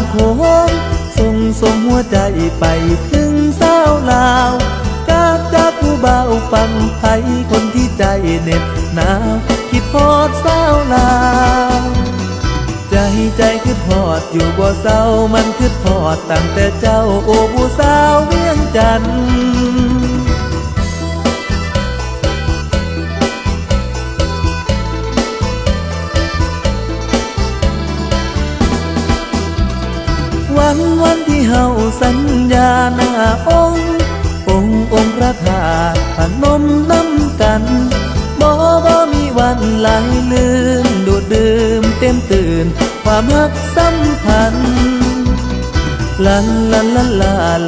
ำโขงส่งหัวใจไปถึงสาวลาวจากผู้เบาฟังไผคนที่ใจเหน็บหนาวคิดฮอดสาวลาวใจคิดฮอดอยู่บ่เศร้ามันคิดฮอดตั้งแต่เจ้าโอ้ผู้สาวเวียงจันทน์วันที่เฮาสัญญาหน้าองค์พระธาตุพนมน้ำกันบ่มีวันไหลลืมดูดดื่มเต็มตื่นความรักสัมพันธ์ลันลาลา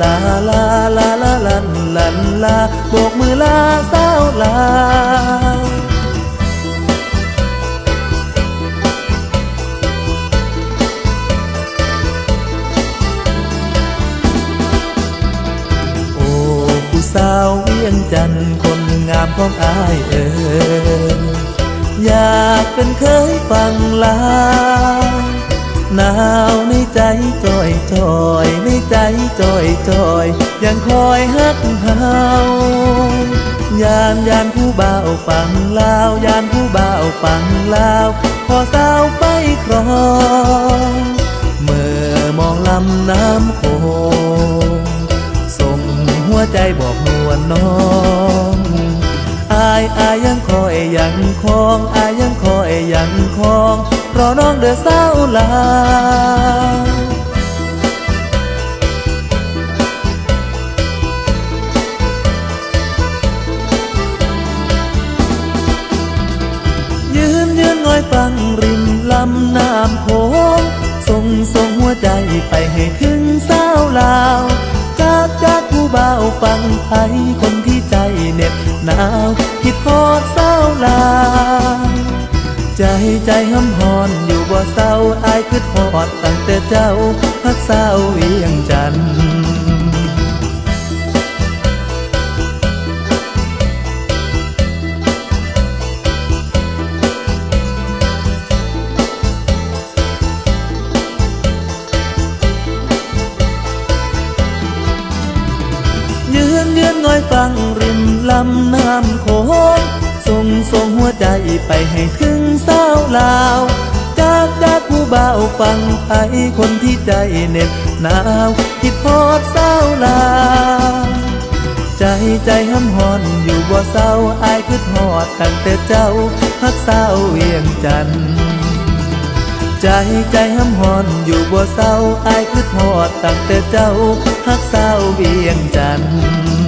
ลาลาลาลาลันลาโบกมือลาสาวลาสาวเวียงจันทน์คนงามของอายอยากเป็นเคยฟังลาหนาวในใจจอยในใจจอยยังคอยฮักเฮายานผู้บ่าวฟังลาวยานผู้บ่าวฟังลาวขอสาวไปครองเมื่อมองลำน้ำโขงหัวใจบอกนวลน้องอายยังคอยยังคองอายยังคอยยังคองรอน้องเด้อสาวลายืนง้อยฟังริมลำน้ำโขงส่งหัวใจไปให้ถึงสาวลาวจากผู้บ่าวฟังไผคนที่ใจเหน็บหนาวคิดฮอดสาวลาวใจห้ำฮอนอยู่บ่เศร้าอายคิดฮอดตั้งแต่เจ้าฮักสาวเวียงจันทน์ยืนง้อยฟังริมลำน้ำโขงส่งหัวใจไปให้ถึงสาวลาวจากผู้บ่าวฟังไผคนที่ใจเหน็บหนาวคิดฮอดสาวลาวใจห้ำฮอนอยู่บ่เศร้าอายคิดฮอดตั้งแต่เจ้าฮักสาวเวียงจันทน์ใจห้ำฮอนอยู่บ่เศร้าอายคิดฮอดตั้งแต่เจ้าฮักสาวเวียงจันทน์